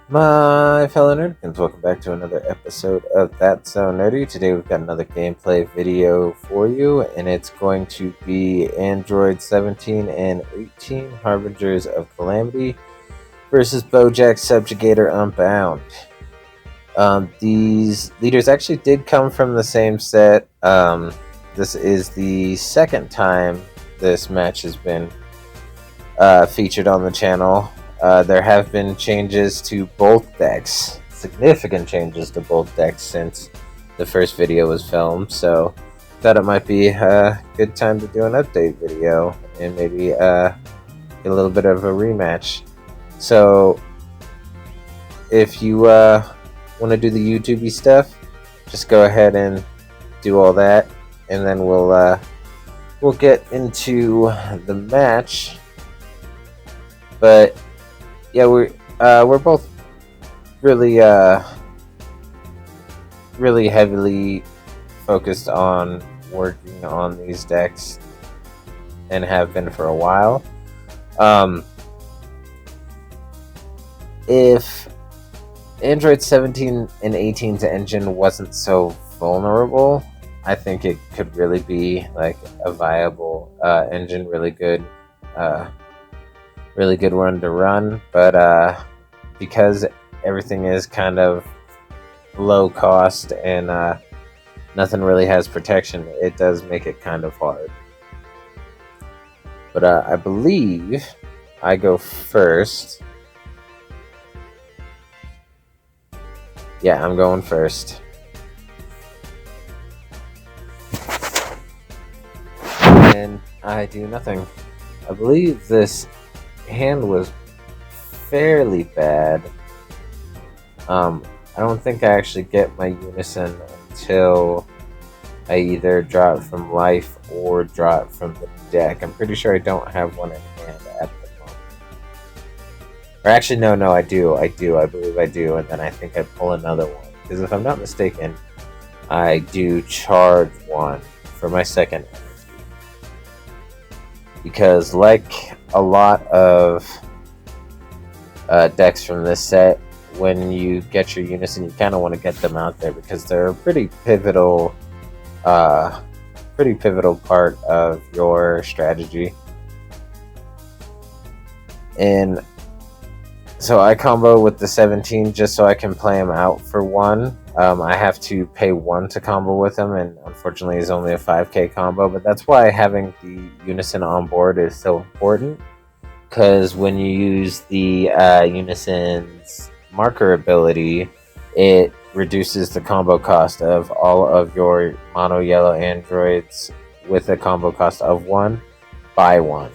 My fellow nerdkins, welcome back to another episode of That's So Nerdy. Today we've got another gameplay video for you, and it's going to be Android 17 and 18 Harbingers of Calamity versus Boujack Subjugator Unbound. These leaders actually did come from the same set. This is the second time this match has been featured on the channel. There have been changes to both decks, significant changes to both decks since the first video was filmed, so thought it might be a good time to do an update video and maybe get a little bit of a rematch. So if you want to do the YouTubey stuff, just go ahead and do all that, and then we'll get into the match. But yeah, we're both really really heavily focused on working on these decks and have been for a while. If Android 17 and 18's engine wasn't so vulnerable, I think it could really be like a viable engine, really good one to run, but because everything is kind of low cost and nothing really has protection, it does make it kind of hard. But I believe I go first. Yeah, I'm going first. And I do nothing. I believe this hand was fairly bad. I don't think I actually get my unison until I either draw it from life or draw it from the deck. I'm pretty sure I don't have one in hand at the moment. Or actually, no, I do. I believe I do, and then I think I pull another one. Because if I'm not mistaken, I do charge one for my second energy. Because like a lot of decks from this set, when you get your unison, you kind of want to get them out there because they're a pretty pivotal part of your strategy. And so I combo with the 17 just so I can play him out for one. I have to pay one to combo with him, and unfortunately it's only a 5k combo, but that's why having the unison on board is so important, because when you use the unison's marker ability, it reduces the combo cost of all of your mono yellow androids with a combo cost of 1 by 1,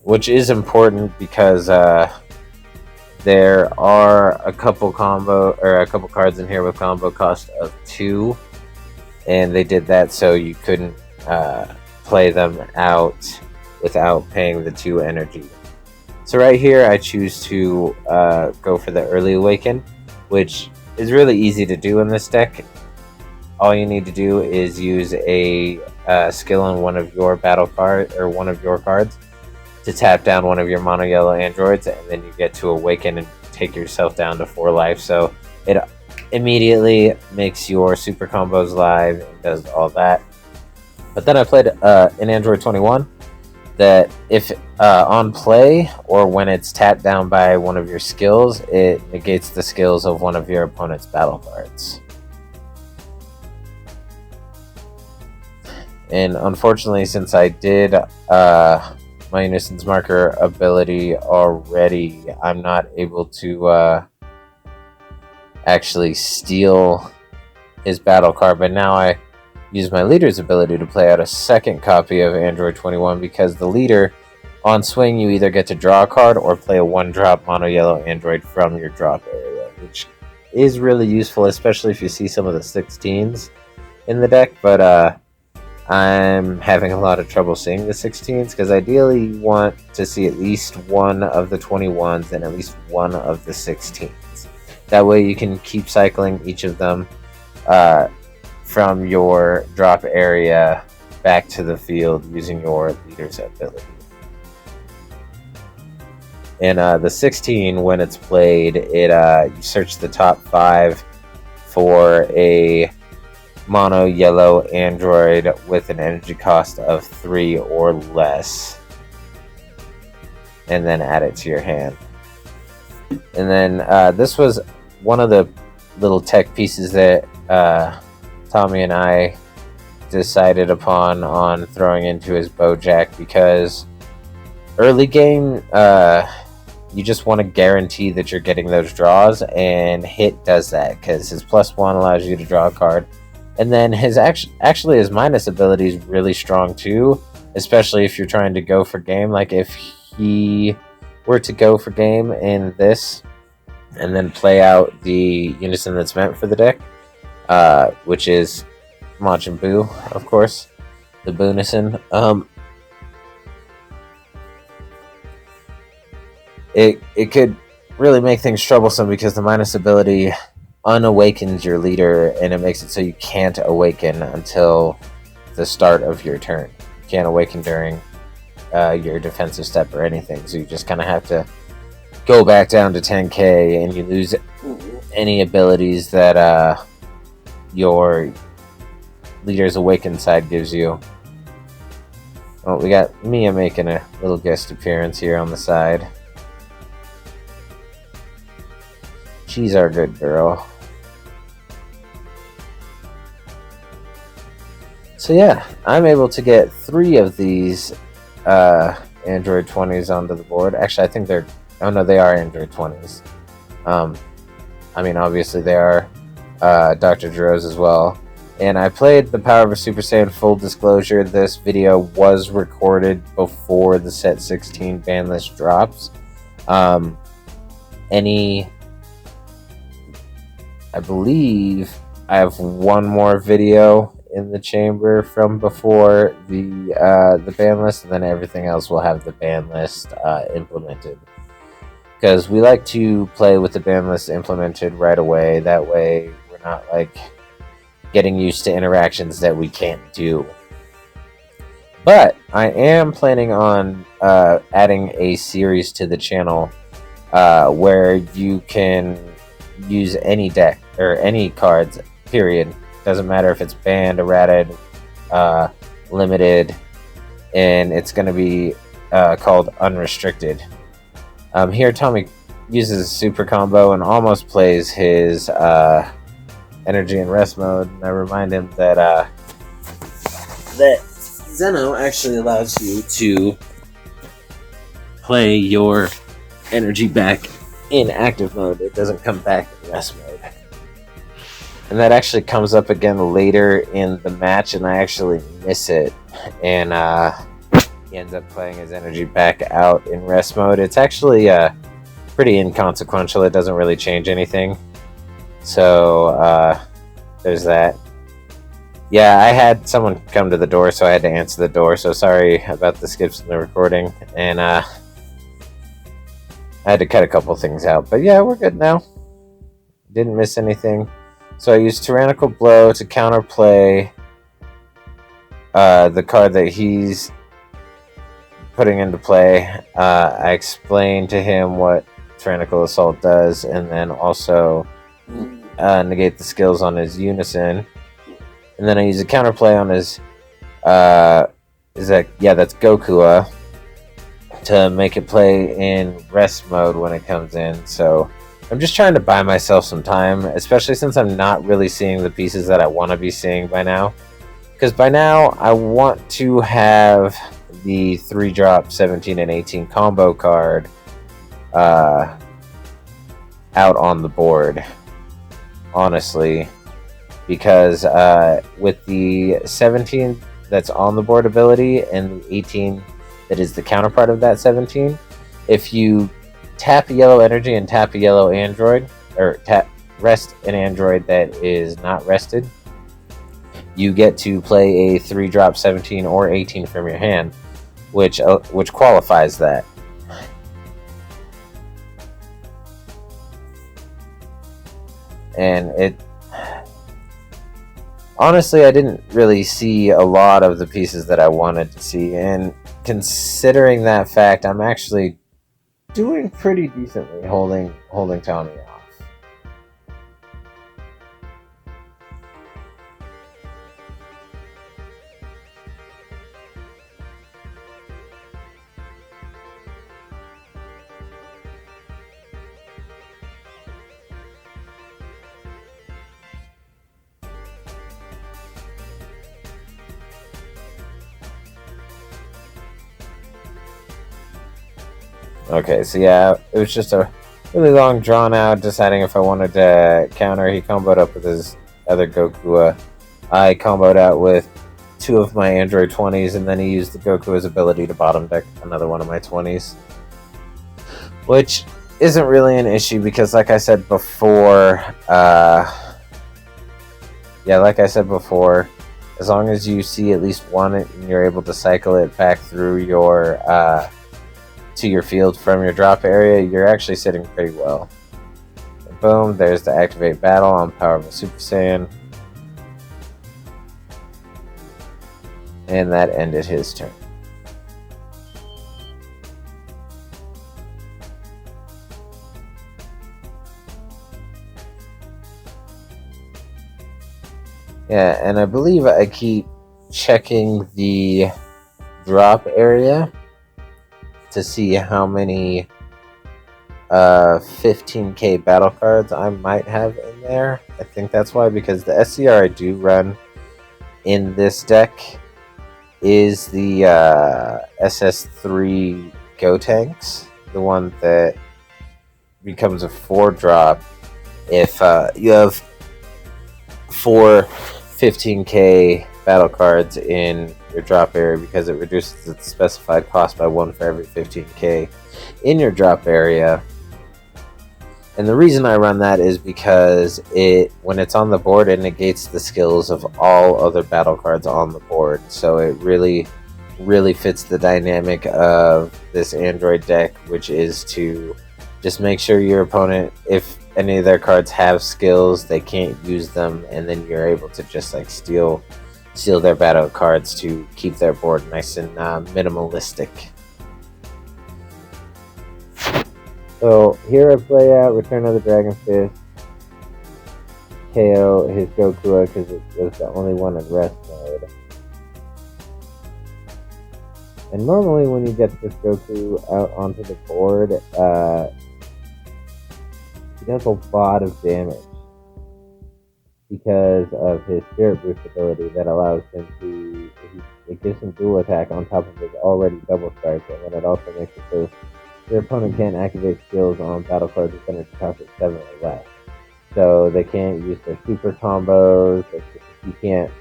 which is important because there are a couple cards in here with combo cost of 2, and they did that so you couldn't play them out without paying the 2 energy. So right here I choose to go for the early awaken, which is really easy to do in this deck. All you need to do is use a skill on one of your battle card or one of your cards to tap down one of your mono yellow androids, and then you get to awaken and take yourself down to 4 life. So it immediately makes your super combos live and does all that. But then I played an Android 21 that if on play or when it's tapped down by one of your skills, it negates the skills of one of your opponent's battle cards. And unfortunately, since I did my unison's marker ability already, I'm not able to actually steal his battle card, but now I use my leader's ability to play out a second copy of Android 21, because the leader, on swing, you either get to draw a card or play a 1-drop mono yellow android from your drop area, which is really useful, especially if you see some of the 16s in the deck. But I'm having a lot of trouble seeing the 16s, because ideally you want to see at least one of the 21s and at least one of the 16s. That way you can keep cycling each of them from your drop area back to the field using your leader's ability. In the 16, when it's played, you search the top 5 for a mono yellow android with an energy cost of 3 or less, and then add it to your hand. And then this was one of the little tech pieces that Tommy and I decided upon on throwing into his Boujack, because early game you just want to guarantee that you're getting those draws, and Hit does that because his +1 allows you to draw a card, and then his actually his minus ability is really strong too, especially if you're trying to go for game. Like if he were to go for game in this and then play out the unison that's meant for the deck, which is Majin Buu, of course, the Boonison. It could really make things troublesome because the minus ability unawakens your leader, and it makes it so you can't awaken until the start of your turn. You can't awaken during your defensive step or anything, so you just kind of have to go back down to 10k, and you lose any abilities that your leader's awakened side gives you. Well, we got Mia making a little guest appearance here on the side. She's our good girl. So yeah, I'm able to get 3 of these Android 20s onto the board. Actually, I think they're... Oh no, they are Android 20s. I mean, obviously they are Dr. Droz as well. And I played the Power of a Super Saiyan. Full disclosure, this video was recorded before the set 16 ban list drops. I believe I have one more video in the chamber from before the ban list, and then everything else will have the ban list implemented. Because we like to play with the ban list implemented right away. That way we're not like getting used to interactions that we can't do. But I am planning on adding a series to the channel where you can use any deck or any cards, period. Doesn't matter if it's banned, errated, limited, and it's going to be called unrestricted. Here Tommy uses a super combo and almost plays his energy and rest mode, and I remind him that Zeno actually allows you to play your energy back in active mode. It doesn't come back in rest mode. And that actually comes up again later in the match, and I actually miss it. And he ends up playing his energy back out in rest mode. It's actually pretty inconsequential. It doesn't really change anything. So there's that. Yeah, I had someone come to the door, so I had to answer the door. So sorry about the skips in the recording. And I had to cut a couple things out. But yeah, we're good now. Didn't miss anything. So I used Tyrannical Blow to counterplay the card that he's putting into play. I explained to him what Tyrannical Assault does, and then also negate the skills on his Unison. And then I use a counterplay on his that's Gokua, to make it play in rest mode when it comes in. So I'm just trying to buy myself some time, especially since I'm not really seeing the pieces that I want to be seeing by now. Because by now, I want to have the 3-drop 17 and 18 combo card out on the board, honestly. Because with the 17 that's on the board ability and the 18 that is the counterpart of that 17, if you tap a yellow energy and tap a yellow android, or rest an android that is not rested, you get to play a 3-drop 17 or 18 from your hand, which qualifies that. And it honestly, I didn't really see a lot of the pieces that I wanted to see, and considering that fact, I'm actually doing pretty decently holding Tommy off. Okay, so yeah, it was just a really long drawn out deciding if I wanted to counter. He comboed up with his other Goku. I comboed out with 2 of my Android 20s, and then he used the Goku's ability to bottom deck another one of my 20s. Which isn't really an issue because, like I said before, as long as you see at least one and you're able to cycle it back through your to your field from your drop area, you're actually sitting pretty well. Boom, there's the activate battle on Power of a Super Saiyan. And that ended his turn. Yeah, and I believe I keep checking the drop area to see how many 15k battle cards I might have in there. I think that's why, because the SCR I do run in this deck is the SS3 Go Tanks, the one that becomes a 4-drop if you have 4 15k battle cards in your drop area, because it reduces its specified cost by 1 for every 15k in your drop area. And the reason I run that is because when it's on the board, it negates the skills of all other battle cards on the board. So it really, really fits the dynamic of this Android deck, which is to just make sure your opponent, if any of their cards have skills, they can't use them, and then you're able to just like steal their battle cards to keep their board nice and minimalistic. So here I play out Return of the Dragon Fist, KO his Goku because it was the only one in rest mode. And normally when you get this Goku out onto the board, he does a lot of damage because of his Spirit Boost ability that allows him to, it gives him dual attack on top of his already double strike, and then it also makes it so your opponent can't activate skills on battle cards with energy cost of 7 or less. So they can't use their super combos, he can't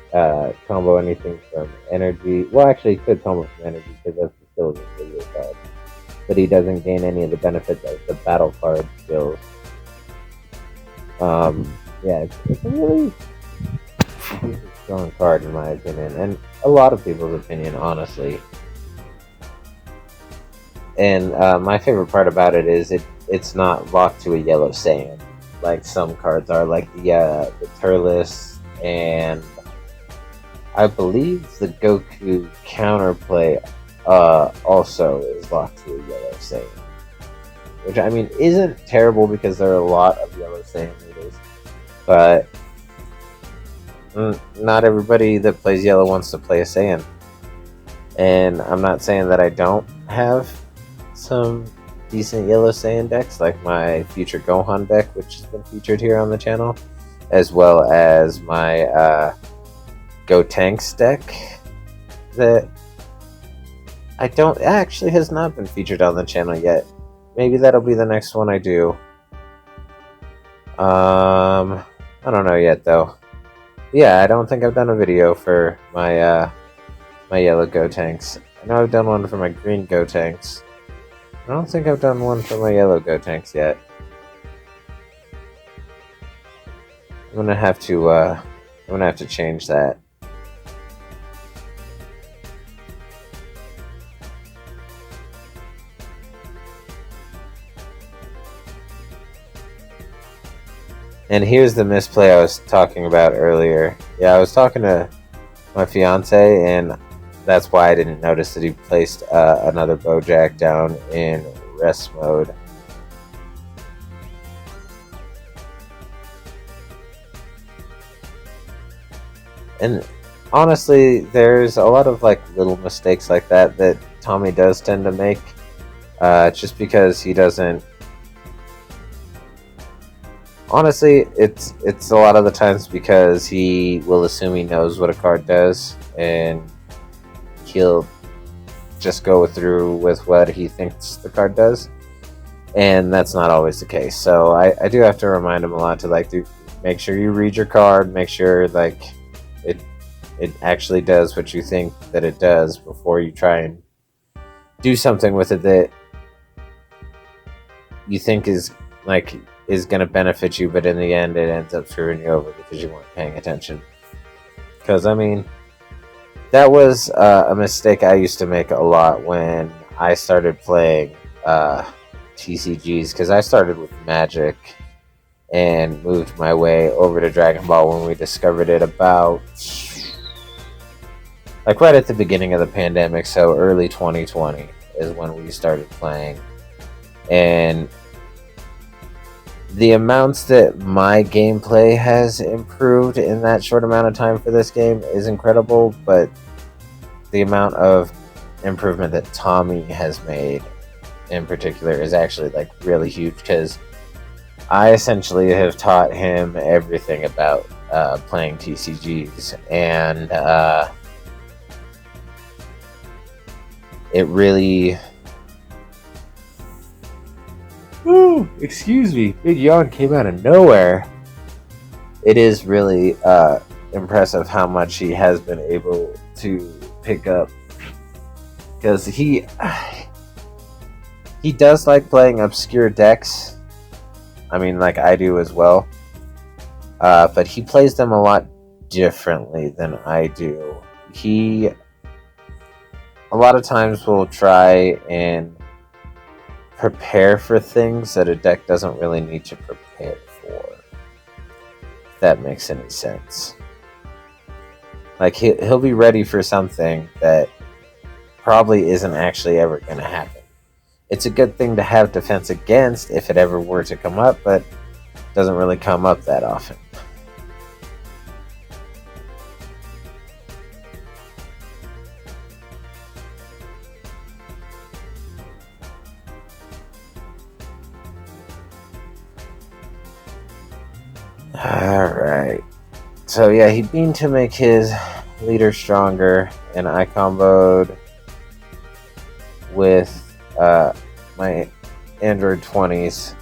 combo anything from energy. Well, actually he could combo from energy because that's the skills of the video card. But he doesn't gain any of the benefits of the battle card skills. Yeah, it's a really strong card in my opinion, and a lot of people's opinion, honestly. And my favorite part about it is it's not locked to a yellow Saiyan like some cards are, like the Turles, and I believe the Goku counterplay also is locked to a yellow Saiyan. Which, I mean, isn't terrible because there are a lot of yellow Saiyan leaders. But not everybody that plays yellow wants to play a Saiyan. And I'm not saying that I don't have some decent yellow Saiyan decks, like my future Gohan deck, which has been featured here on the channel, as well as my Go Tanks deck that actually has not been featured on the channel yet. Maybe that'll be the next one I do. I don't know yet though. Yeah, I don't think I've done a video for my my yellow Go Tanks. I know I've done one for my green Go Tanks. I don't think I've done one for my yellow Go Tanks yet. I'm gonna have to change that. And here's the misplay I was talking about earlier. Yeah, I was talking to my fiance, and that's why I didn't notice that he placed another Boujack down in rest mode. And honestly, there's a lot of like little mistakes like that that Tommy does tend to make, just because he doesn't. Honestly, it's a lot of the times because he will assume he knows what a card does, and he'll just go through with what he thinks the card does, and that's not always the case. So I do have to remind him a lot to like make sure you read your card, make sure like it actually does what you think that it does before you try and do something with it that you think is going to benefit you, but in the end it ends up screwing you over because you weren't paying attention. Because I mean, that was a mistake I used to make a lot when I started playing TCGs, because I started with Magic and moved my way over to Dragon Ball when we discovered it about like right at the beginning of the pandemic. So early 2020 is when we started playing, and the amounts that my gameplay has improved in that short amount of time for this game is incredible, but the amount of improvement that Tommy has made in particular is actually like really huge, because I essentially have taught him everything about playing TCGs, and it really... Ooh, excuse me, big yawn came out of nowhere. It is really impressive how much he has been able to pick up, because he does like playing obscure decks. I mean, like I do as well, but he plays them a lot differently than I do. He a lot of times will try and prepare for things that a deck doesn't really need to prepare for, if that makes any sense. Like he'll be ready for something that probably isn't actually ever going to happen. It's a good thing to have defense against if it ever were to come up, but it doesn't really come up that often. Alright. So yeah, he beamed to make his leader stronger, and I comboed with my Android 20s.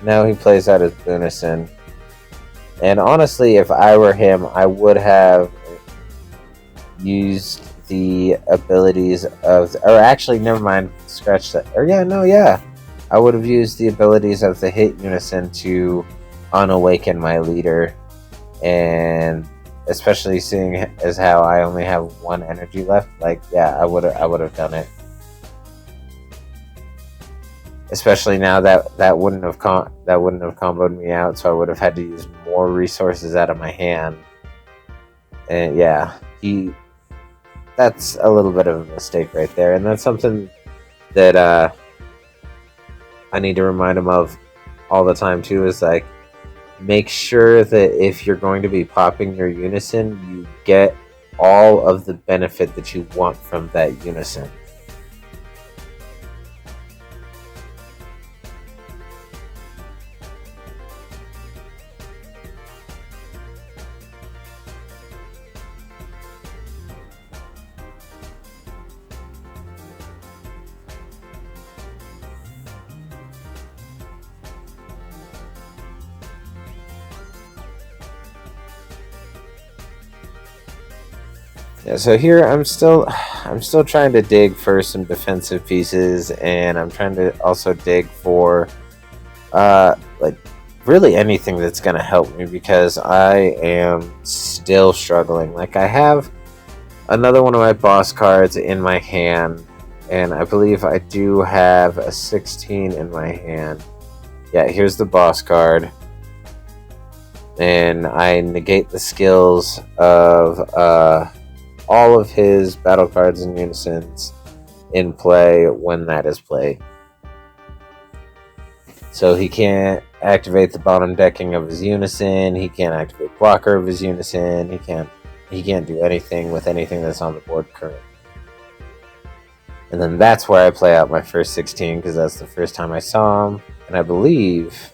Now he plays out his Bunison. And honestly, if I were him, I would have used the abilities of... Or actually, never mind. Scratch that. Or yeah. I would have used the abilities of the hit Unison to unawaken my leader. And especially seeing as how I only have one energy left, like, yeah, I would have done it. Especially now that wouldn't have comboed me out, so I would have had to use more resources out of my hand. And yeah, that's a little bit of a mistake right there, and that's something that I need to remind him of all the time too. Is like, make sure that if you're going to be popping your Unison, you get all of the benefit that you want from that Unison. Yeah, so here I'm still trying to dig for some defensive pieces, and I'm trying to also dig for like really anything that's gonna help me, because I am still struggling. Like, I have another one of my boss cards in my hand, and I believe I do have a 16 in my hand. Yeah, here's the boss card, and I negate the skills of all of his battle cards and unisons in play when that is played. So he can't activate the bottom decking of his unison. He can't activate blocker of his unison. He can't do anything with anything that's on the board currently. And then that's where I play out my first 16, because that's the first time I saw him. And I believe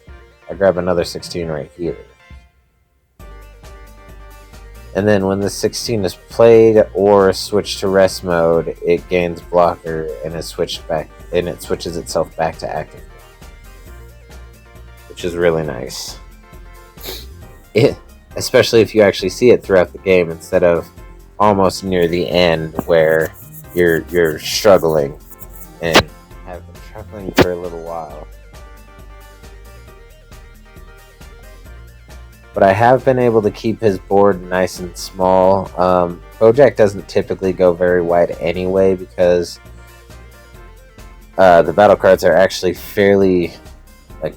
I grab another 16 right here. And then when the 16 is played or switched to rest mode, it gains blocker and it switches itself back to active, which is really nice. Especially if you actually see it throughout the game instead of almost near the end where you're struggling and have been struggling for a little while. But I have been able to keep his board nice and small. Boujack doesn't typically go very wide anyway because the battle cards are actually fairly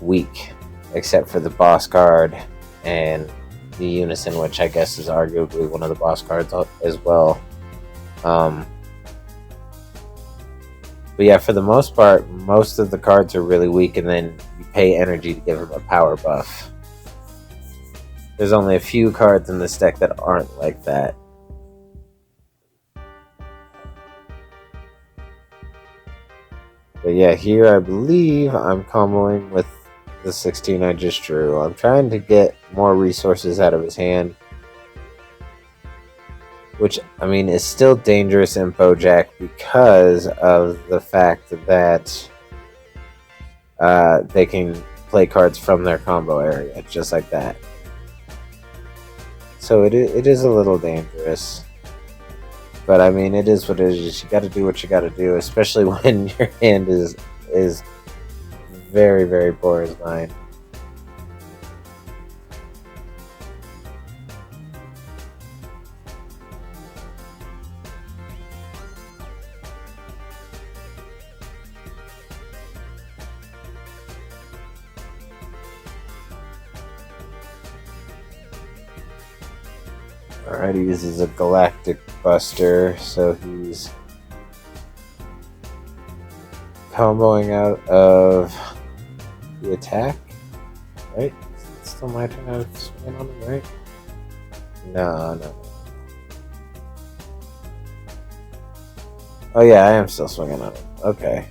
weak, except for the boss card and the unison, which I guess is arguably one of the boss cards as well. But yeah, for the most part, most of the cards are really weak, and then you pay energy to give them a power buff. There's only a few cards in this deck that aren't like that. But yeah, here I believe I'm comboing with the 16 I just drew. I'm trying to get more resources out of his hand, which, I mean, is still dangerous in Boujack because of the fact that they can play cards from their combo area, just like that. So it is a little dangerous. But I mean, it is what it is. You gotta do what you gotta do, especially when your hand is very, very poor as mine. Alright, he uses a Galactic Buster, so he's comboing out of the attack, right? It's still my turn. I was swinging on him, right? No. Oh yeah, I am still swinging on him. Okay.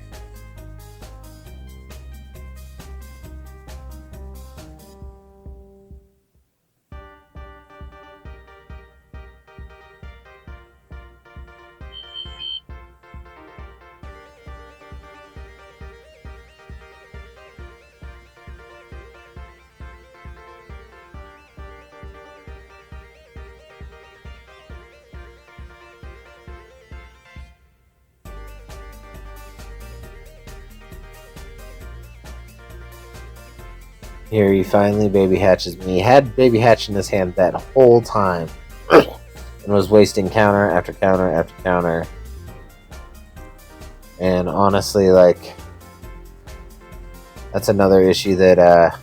Here he finally baby hatches me. He had baby hatch in his hand that whole time and was wasting counter after counter after counter. And honestly, that's another issue that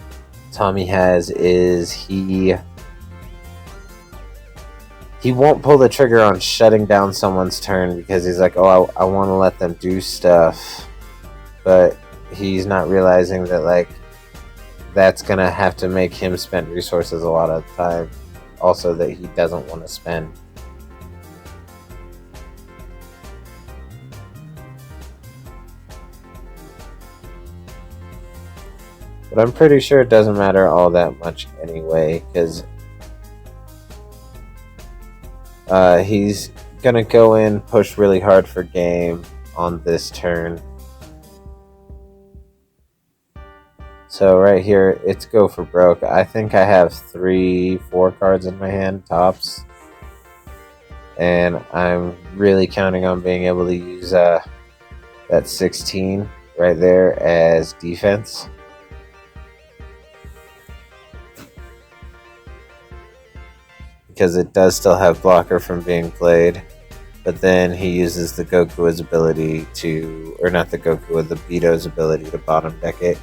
Tommy has, is he won't pull the trigger on shutting down someone's turn because he's like, oh, I want to let them do stuff. But he's not realizing that, that's going to have to make him spend resources a lot of the time. Also, that he doesn't want to spend. But I'm pretty sure it doesn't matter all that much anyway, because he's going to go in, push really hard for game on this turn. So right here, it's go for broke. I think I have 3-4 cards in my hand, tops. And I'm really counting on being able to use that 16 right there as defense. Because it does still have blocker from being played. But then he uses the Goku's ability to, or not the Goku, the Beto's ability to bottom deck it.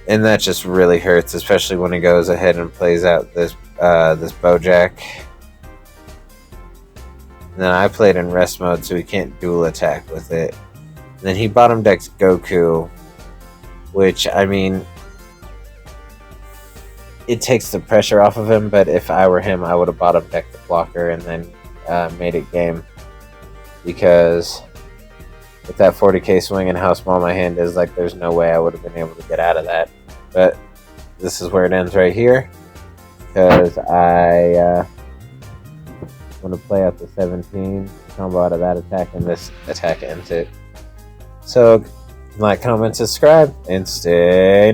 And that just really hurts, especially when he goes ahead and plays out this Boujack. And then I played in rest mode, so he can't dual attack with it. And then he bottom decks Goku, which, I mean, it takes the pressure off of him. But if I were him, I would have bottom decked the blocker and then made it game, because with that 40k swing and how small my hand is, like, there's no way I would have been able to get out of that. But this is where it ends right here, because I want to play out the 17 combo out of that attack, and this attack ends it. So like, comment, subscribe, and stay